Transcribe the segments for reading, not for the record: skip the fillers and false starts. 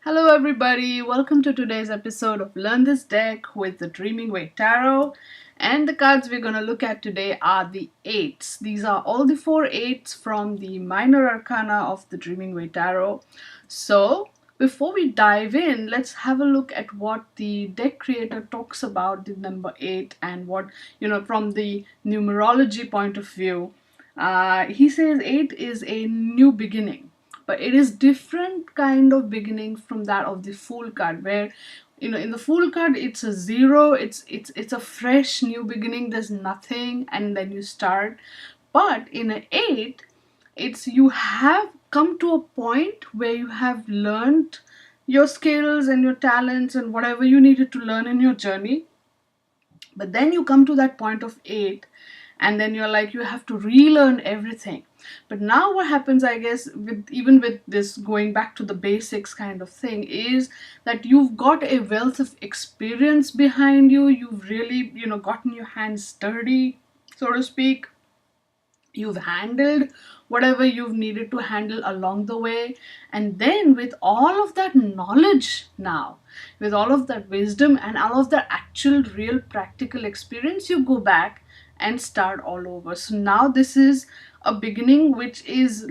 Hello everybody, welcome to today's episode of Learn This Deck with the Dreaming Way Tarot. And the cards we're going to look at today are the eights. These are all the four eights from the minor arcana of the Dreaming Way Tarot. So before we dive in, let's have a look at what the deck creator talks about the number 8 and what, from the numerology point of view. He says 8 is a new beginning, but it is different kind of beginning from that of the Fool card, where in the Fool card it's a 0, it's a fresh new beginning, there's nothing and then you start. But in an 8, it's you have come to a point where you have learned your skills and your talents and whatever you needed to learn in your journey, but then you come to that point of 8 and then you're like, you have to relearn everything. But now what happens, I guess, with this going back to the basics kind of thing, is that you've got a wealth of experience behind you. You've really, gotten your hands dirty, so to speak. You've handled whatever you've needed to handle along the way, and then with all of that knowledge now, with all of that wisdom and all of that actual real practical experience, you go back and start all over. So now this is a beginning which is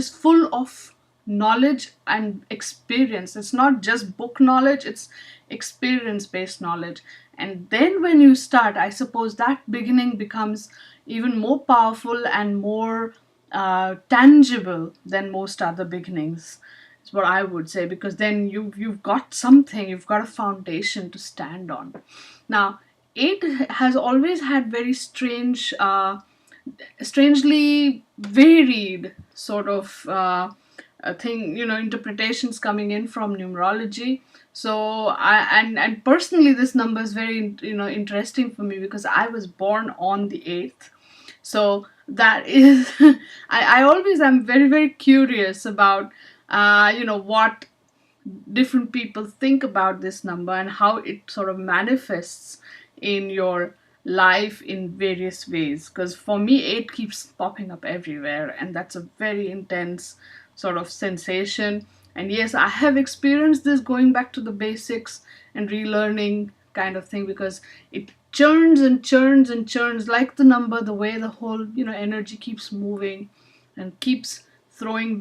full of knowledge and experience. It's not just book knowledge, it's experience based knowledge. And then when you start, I suppose that beginning becomes even more powerful and more tangible than most other beginnings, is what I would say, because then you've got something, you've got a foundation to stand on. Now 8 has always had very strangely varied sort of interpretations coming in from numerology. So and personally, this number is very interesting for me because I was born on the 8th. So that is I always am very, very curious about what different people think about this number and how it sort of manifests in your life in various ways. Because for me, 8 keeps popping up everywhere, and that's a very intense sort of sensation. And yes, I have experienced this going back to the basics and relearning kind of thing, because it churns and churns and churns like the number, the way the whole energy keeps moving and keeps throwing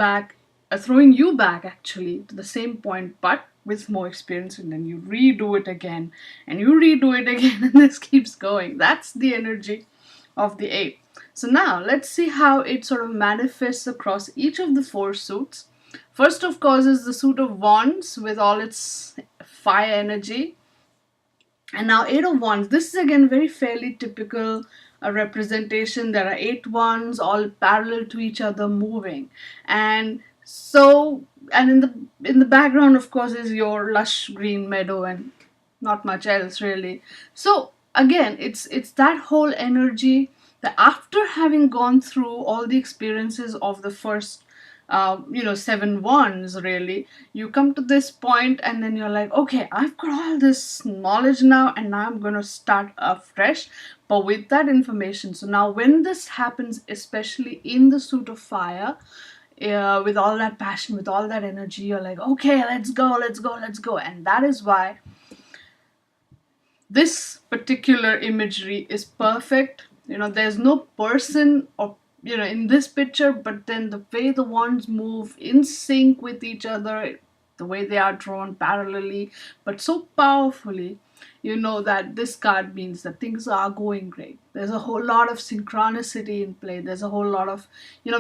you back actually to the same point, but with more experience, and then you redo it again and you redo it again and this keeps going. That's the energy of the 8. So now let's see how it sort of manifests across each of the 4 suits. First, of course, is the suit of Wands with all its fire energy. And now 8 of Wands, this is again very fairly typical representation. There are 8 wands all parallel to each other moving. And in the background, of course, is your lush green meadow and not much else really. So again, it's that whole energy that after having gone through all the experiences of the first 7 wands, really, you come to this point and then you're like, okay, I've got all this knowledge now and now I'm going to start afresh, but with that information. So now when this happens, especially in the suit of fire, with all that passion, with all that energy, you're like, okay, let's go. And that is why this particular imagery is perfect. There's no person or in this picture, but then the way the wands move in sync with each other, the way they are drawn parallelly but so powerfully, that this card means that things are going great. There's a whole lot of synchronicity in play. There's a whole lot of,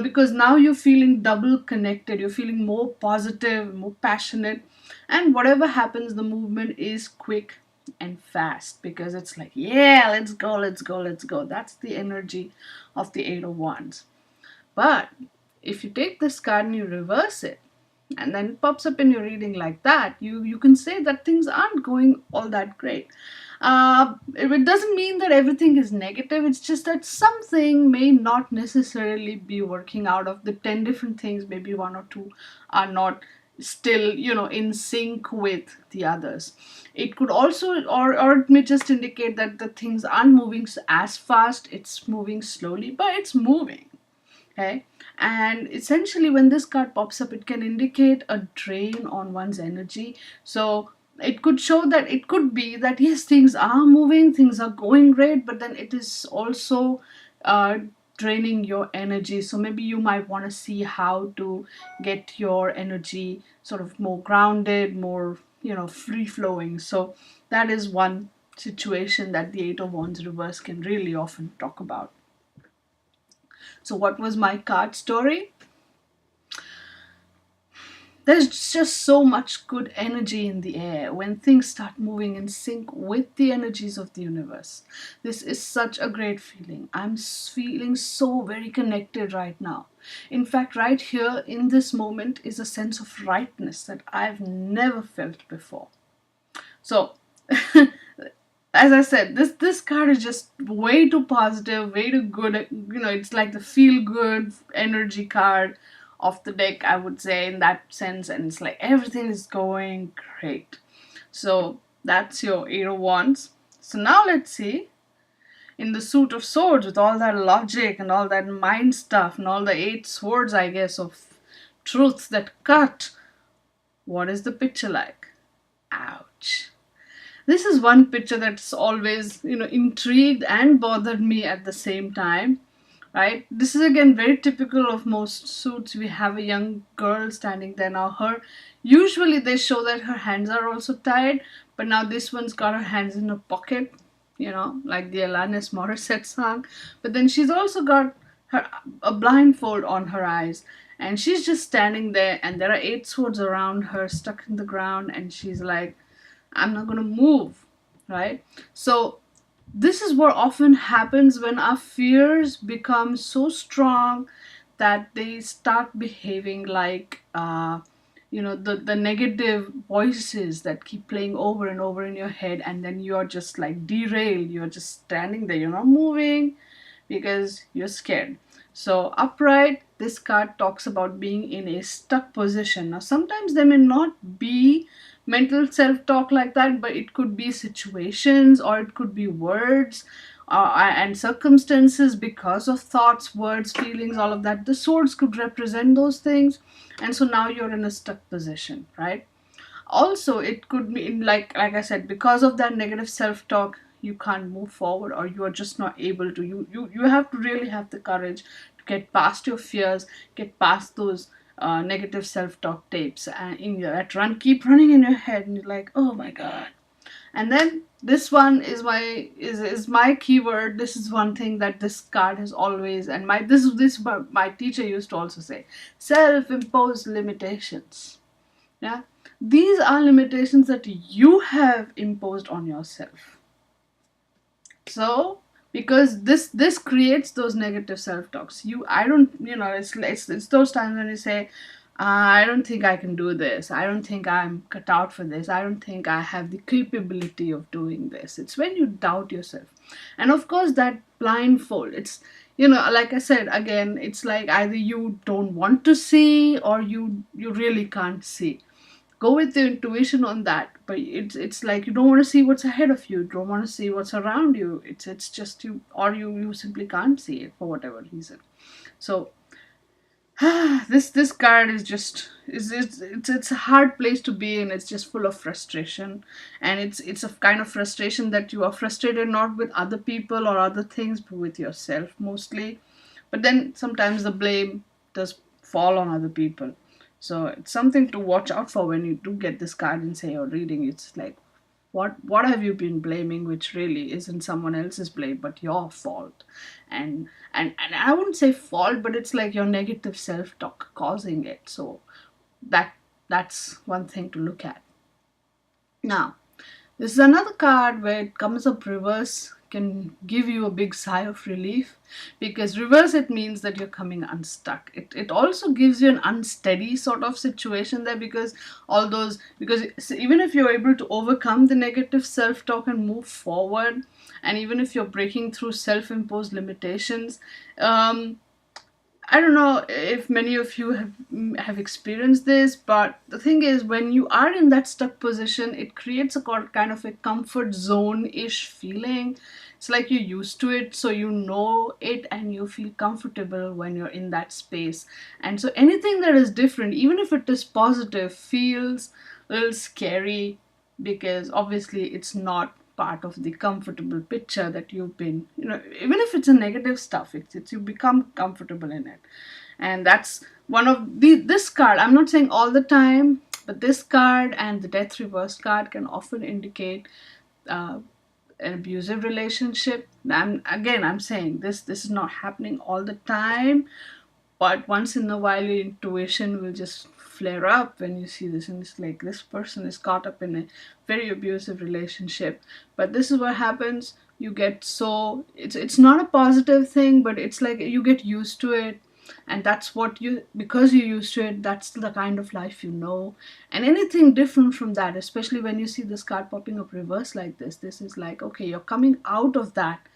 because now you're feeling double connected, you're feeling more positive, more passionate, and whatever happens, the movement is quick and fast, because it's like, yeah, let's go. That's the energy of the 8 of Wands. But if you take this card and you reverse it, and then it pops up in your reading like that, you can say that things aren't going all that great. It doesn't mean that everything is negative. It's just that something may not necessarily be working out. Of the 10 different things, maybe 1 or 2 are not still in sync with the others. It could also, or it may just indicate that the things aren't moving as fast. It's moving slowly, but it's moving. Okay, and essentially when this card pops up, it can indicate a drain on one's energy. So it could show that, it could be that yes, things are moving, things are going great, but then it is also uh, draining your energy. So maybe you might want to see how to get your energy sort of more grounded, more, free flowing. So that is one situation that the Eight of Wands reverse can really often talk about. So what was my card story? There's just so much good energy in the air when things start moving in sync with the energies of the universe. This is such a great feeling. I'm feeling so very connected right now. In fact, right here in this moment is a sense of rightness that I've never felt before. So, as I said, this card is just way too positive, way too good. It's like the feel good energy card of the deck, I would say, in that sense. And it's like everything is going great. So that's your Eight of Wands. So now let's see, in the Suit of Swords, with all that logic and all that mind stuff and all the eight swords, I guess, of truths that cut. What is the picture like? Ouch. This is one picture that's always, intrigued and bothered me at the same time, right? This is again very typical of most suits. We have a young girl standing there. Now usually they show that her hands are also tied, but now this one's got her hands in a pocket, like the Alanis Morissette song. But then she's also got a blindfold on her eyes, and she's just standing there, and there are eight swords around her stuck in the ground, and she's like, I'm not going to move, right? So this is what often happens when our fears become so strong that they start behaving like, the negative voices that keep playing over and over in your head, and then you're just like derailed. You're just standing there, you're not moving because you're scared. So upright, this card talks about being in a stuck position. Now sometimes there may not be mental self-talk like that, but it could be situations, or it could be words, and circumstances, because of thoughts, words, feelings, all of that. The swords could represent those things, and so now you're in a stuck position, right? Also, it could mean, like I said, because of that negative self-talk, you can't move forward, or you are just not able to. You have to really have the courage to get past your fears, get past those negative self-talk tapes, and keep running in your head, and you're like, oh my god. And then this one is my keyword. This is one thing that this card has always, and my teacher used to also say, self-imposed limitations. Yeah, these are limitations that you have imposed on yourself. So because this creates those negative self-talks. It's those times when you say, I don't think I can do this, I don't think I'm cut out for this, I don't think I have the capability of doing this. It's when you doubt yourself. And of course that blindfold, it's, like I said again, it's like either you don't want to see, or you really can't see. Go with the intuition on that, but it's like you don't want to see what's ahead of you, you don't want to see what's around you. It's just you, or you simply can't see it for whatever reason. So this card is just, it's a hard place to be in. It's just full of frustration, and it's a kind of frustration that you are frustrated not with other people or other things, but with yourself mostly. But then sometimes the blame does fall on other people. So it's something to watch out for when you do get this card and say you're reading. It's like, what have you been blaming, which really isn't someone else's blame but your fault. And I wouldn't say fault, but it's like your negative self-talk causing it. So that's one thing to look at. Now this is another card where it comes up reverse, can give you a big sigh of relief, because reverse, it means that you're coming unstuck. It also gives you an unsteady sort of situation there, because even if you're able to overcome the negative self-talk and move forward, and even if you're breaking through self-imposed limitations, I don't know if many of you have experienced this, but the thing is, when you are in that stuck position, it creates a kind of a comfort zone-ish feeling. it's like you're used to it, so you know it and you feel comfortable when you're in that space. And so anything that is different, even if it is positive, feels a little scary, because obviously it's not part of the comfortable picture that you've been, even if it's a negative stuff, it's you become comfortable in it. And that's one of this card, I'm not saying all the time, but this card and the death reverse card can often indicate uh, an abusive relationship. I'm saying this is not happening all the time, but once in a while your intuition will just flare up when you see this, and it's like this person is caught up in a very abusive relationship. But this is what happens, you get so it's not a positive thing, but it's like you get used to it, and that's what you, because you're used to it, that's the kind of life you know. And anything different from that, especially when you see this card popping up reverse like this is like, okay, you're coming out of that,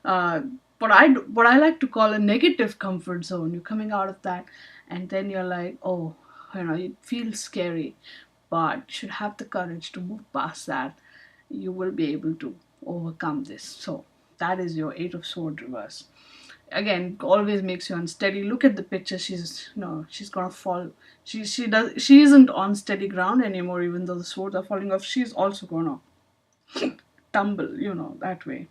uh, what I like to call a negative comfort zone. You're coming out of that, and then you're like, oh, it feels scary, but you should have the courage to move past that. You will be able to overcome this. So that is your Eight of Swords reverse. Again, always makes you unsteady. Look at the picture. She's no, she's gonna fall. She isn't on steady ground anymore. Even though the swords are falling off, she's also gonna tumble. That way.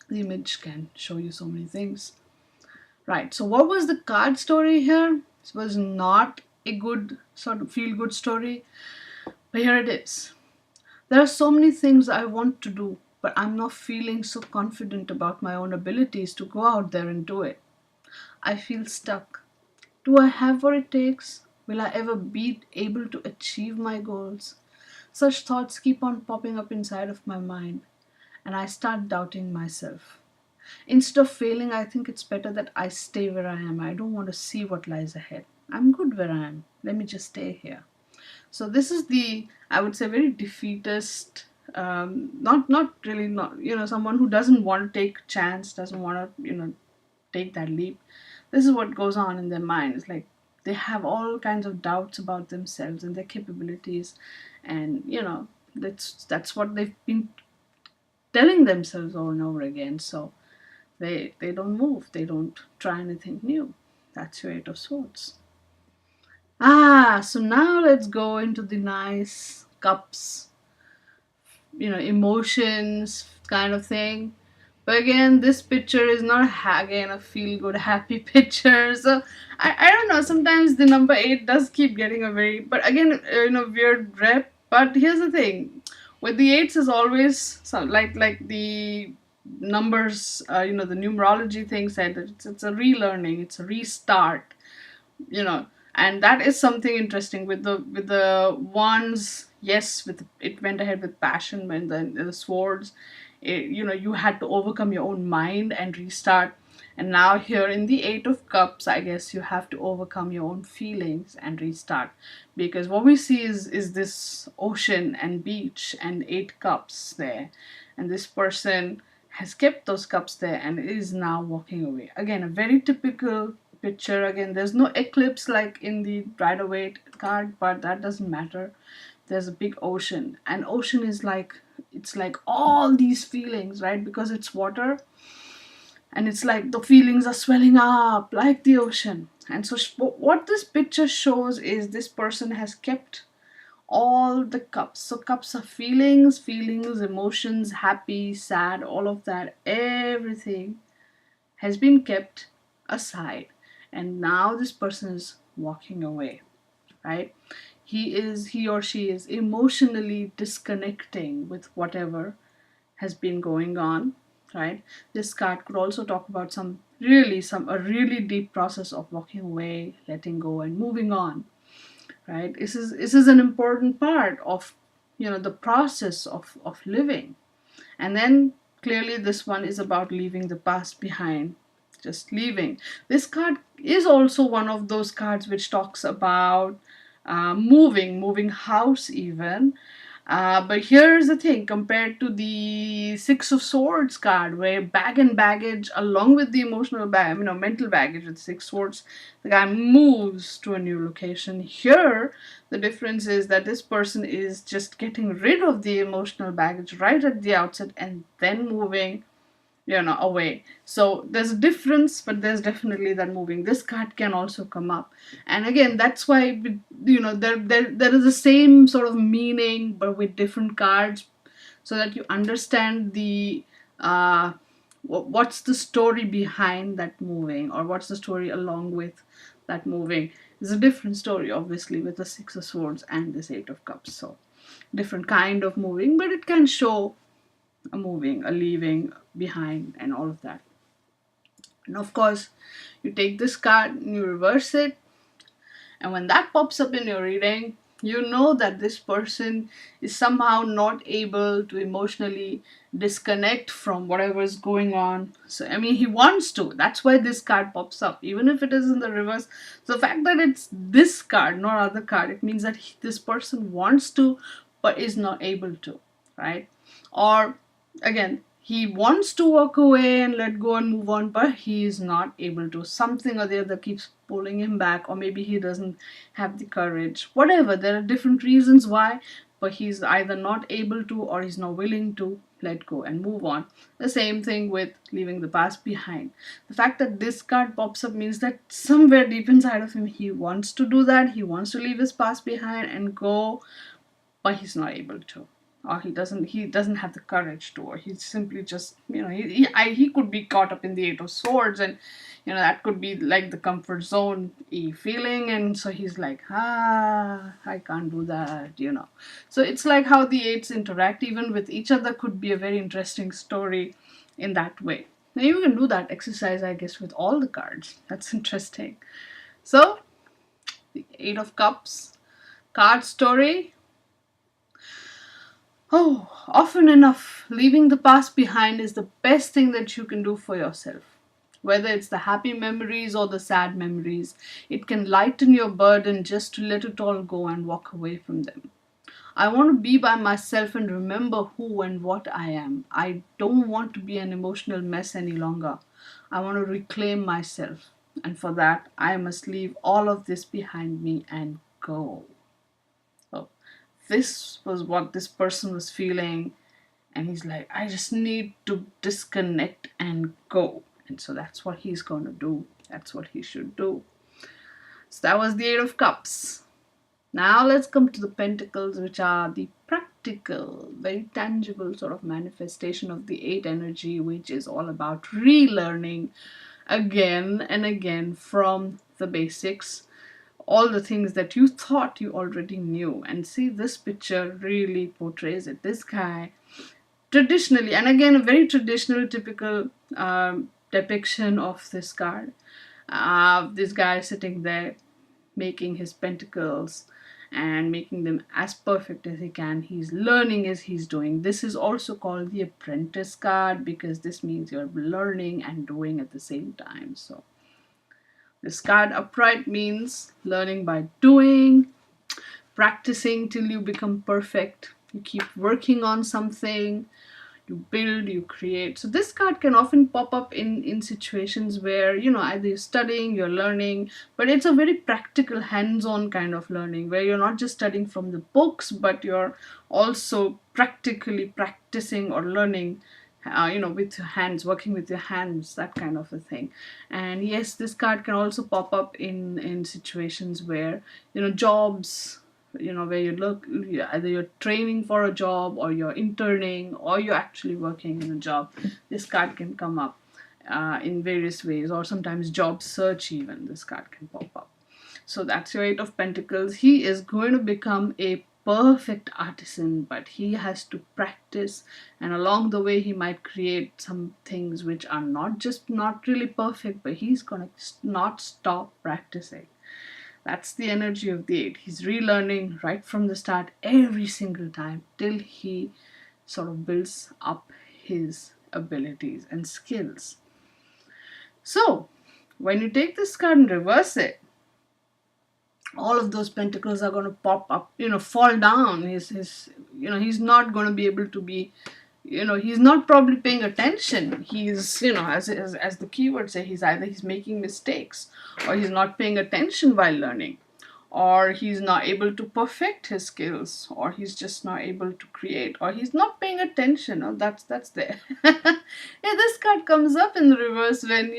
The image can show you so many things. Right, so what was the card story here? This was not a good sort of feel good story, but here it is. There are so many things I want to do, but I'm not feeling so confident about my own abilities to go out there and do it. I feel stuck. Do I have what it takes? Will I ever be able to achieve my goals? Such thoughts keep on popping up inside of my mind, and I start doubting myself. Instead of failing, I think it's better that I stay where I am. I don't want to see what lies ahead. I'm good where I am. Let me just stay here. So this is the, I would say, very defeatist, not really, not, someone who doesn't want to take chance, doesn't want to, take that leap. This is what goes on in their mind. It's like they have all kinds of doubts about themselves and their capabilities, and that's what they've been telling themselves over and over again. So they don't move, they don't try anything new. That's your Eight of Swords. So now let's go into the nice cups, emotions kind of thing. But again, this picture is not again a feel good happy picture. So I don't know, sometimes the number 8 does keep getting a very, but again, weird rep. But here's the thing, with the 8s is always some like the numbers, the numerology thing said that it's a relearning, it's a restart, and that is something interesting with the ones. Yes, with it went ahead with passion. When the swords, you had to overcome your own mind and restart. And now here in the Eight of Cups, I guess you have to overcome your own feelings and restart, because what we see is this ocean and beach and 8 cups there, and this person has kept those cups there and is now walking away. Again, a very typical picture. Again, there's no eclipse like in the Rider-Waite card, but that doesn't matter. There's a big ocean, and ocean is like, it's like all these feelings, right? Because it's water, and it's like the feelings are swelling up like the ocean. And so what this picture shows is this person has kept all the cups. So cups are feelings, emotions, happy, sad, all of that, everything has been kept aside, and now this person is walking away, right? He or she is emotionally disconnecting with whatever has been going on, right? This card could also talk about a really deep process of walking away, letting go, and moving on, right? This is an important part of the process of living. And then clearly this one is about leaving the past behind, just leaving. This card is also one of those cards which talks about moving house even. But here's the thing, compared to the Six of Swords card, where bag and baggage, along with the emotional mental baggage with Six Swords, the guy moves to a new location. Here, the difference is that this person is just getting rid of the emotional baggage right at the outset and then moving away. So there's a difference, but there's definitely that moving. This card can also come up, and again, that's why there is the same sort of meaning but with different cards, so that you understand the what's the story behind that moving, or what's the story along with that moving. There's a different story, obviously, with the Six of Swords and this Eight of Cups. So different kind of moving, but it can show a moving, a leaving behind, and all of that. And of course, you take this card and you reverse it, and when that pops up in your reading, you know that this person is somehow not able to emotionally disconnect from whatever is going on. So, I mean, he wants to. That's why this card pops up, even if it is in the reverse. So, the fact that it's this card, not other card, it means that this person wants to, but is not able to, right? Or, again, he wants to walk away and let go and move on, but he is not able to. Something or the other keeps pulling him back, or maybe he doesn't have the courage. Whatever, there are different reasons why, but he's either not able to or he's not willing to let go and move on. The same thing with leaving the past behind. The fact that this card pops up means that somewhere deep inside of him, he wants to do that. He wants to leave his past behind and go, but he's not able to, or he doesn't have the courage to, or he's simply just, he could be caught up in the Eight of Swords, and that could be like the comfort zone feeling, and so he's like, I can't do that. So it's like how the eights interact even with each other could be a very interesting story in that way. Now you can do that exercise, I guess, with all the cards. That's interesting. So the Eight of Cups card story. Oh, often enough, leaving the past behind is the best thing that you can do for yourself. Whether it's the happy memories or the sad memories, it can lighten your burden just to let it all go and walk away from them. I want to be by myself and remember who and what I am. I don't want to be an emotional mess any longer. I want to reclaim myself. And for that, I must leave all of this behind me and go. Oh, this was what this person was feeling, and he's like, I just need to disconnect and go. And so that's what he's going to do. That's what he should do. So that was the Eight of Cups. Now let's come to the Pentacles, which are the practical, very tangible sort of manifestation of the eight energy, which is all about relearning again and again from the basics, all the things that you thought you already knew. And see, this picture really portrays it. This guy, traditionally, and again, a very traditional, typical depiction of this card. This guy sitting there making his pentacles and making them as perfect as he can. He's learning as he's doing. This is also called the apprentice card, because this means you're learning and doing at the same time. So this card upright means learning by doing, practicing till you become perfect. You keep working on something, you build, you create. So this card can often pop up in situations where, either you're studying, you're learning, but it's a very practical, hands-on kind of learning, where you're not just studying from the books, but you're also practically practicing or learning, with your hands, working with your hands, that kind of a thing. And yes, this card can also pop up in situations where, jobs, where you look, either you're training for a job, or you're interning, or you're actually working in a job. This card can come up in various ways, or sometimes job search even, this card can pop up. So that's your Eight of Pentacles. He is going to become a perfect artisan, but he has to practice, and along the way he might create some things which are not really perfect, but he's gonna not stop practicing. That's the energy of the eight. He's relearning right from the start every single time till he sort of builds up his abilities and skills. So when you take this card and reverse it, all of those pentacles are going to pop up, fall down. He's not going to be able to be, he's not probably paying attention. He's, as the keywords say, he's making mistakes, or he's not paying attention while learning, or he's not able to perfect his skills, or he's just not able to create, or he's not paying attention. Oh, that's there. Yeah, this card comes up in the reverse when,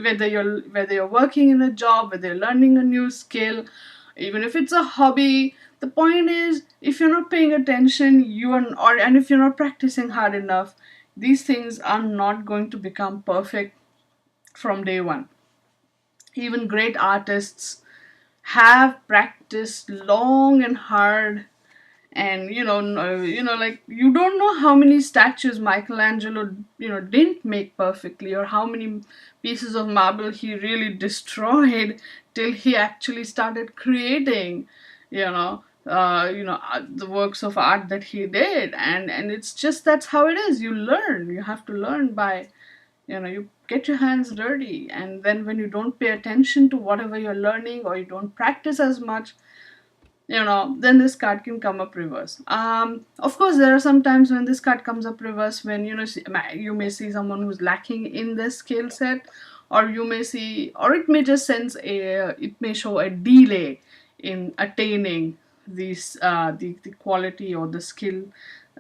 whether you're working in a job, whether you're learning a new skill, even if it's a hobby. The point is, if you're not paying attention, and if you're not practicing hard enough, these things are not going to become perfect from day one. Even great artists have practiced long and hard, and like, you don't know how many statues Michelangelo didn't make perfectly, or how many pieces of marble he really destroyed till he actually started creating the works of art that he did. And it's just, that's how it is. You have to learn by, you get your hands dirty, and then when you don't pay attention to whatever you're learning, or you don't practice as much, then this card can come up reverse. Of course, there are some times when this card comes up reverse when, you may see someone who's lacking in their skill set, or you may see, or it may just it may show a delay in attaining the quality or the skill,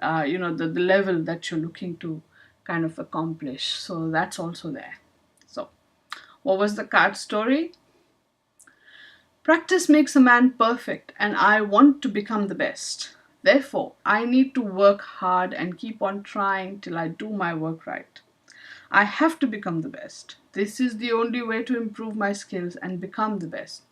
the level that you're looking to kind of accomplish. So that's also there. So what was the card story? Practice makes a man perfect, and I want to become the best. Therefore, I need to work hard and keep on trying till I do my work right. I have to become the best. This is the only way to improve my skills and become the best.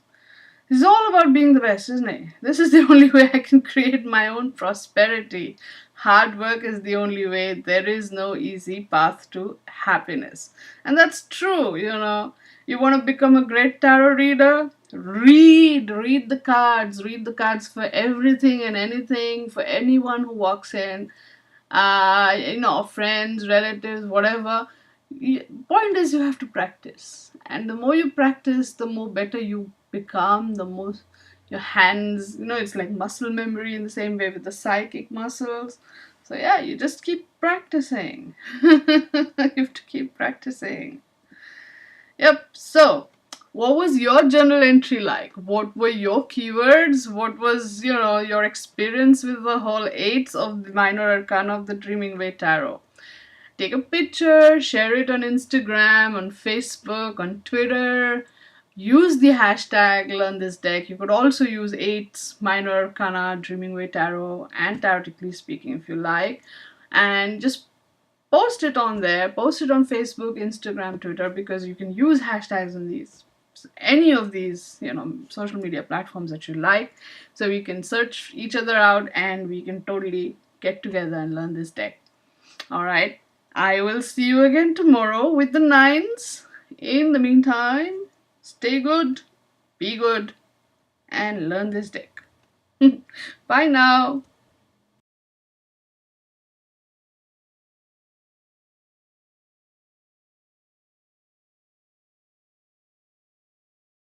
It's all about being the best, isn't it? This is the only way I can create my own prosperity. Hard work is the only way. There is no easy path to happiness. And that's true, You want to become a great tarot reader? Read the cards. Read the cards for everything and anything, for anyone who walks in. Friends, relatives, whatever. Point is, you have to practice, and the more you practice, the more better you become. The more your hands, it's like muscle memory, in the same way with the psychic muscles. So yeah, you just keep practicing. You have to keep practicing. Yep. So what was your journal entry like? What were your keywords? What was, your experience with the whole eights of the minor arcana of the Dreaming Way Tarot? Take a picture, share it on Instagram, on Facebook, on Twitter. Use the hashtag Learn This Deck. You could also use 8's Minor Arcana, Dreaming Way Tarot, and Tarotically Speaking if you like. And just post it on there. Post it on Facebook, Instagram, Twitter, because you can use hashtags on any of these social media platforms that you like. So we can search each other out, and we can totally get together and learn this deck. All right. I will see you again tomorrow with the 9s. In the meantime, stay good, be good, and learn this deck. Bye now.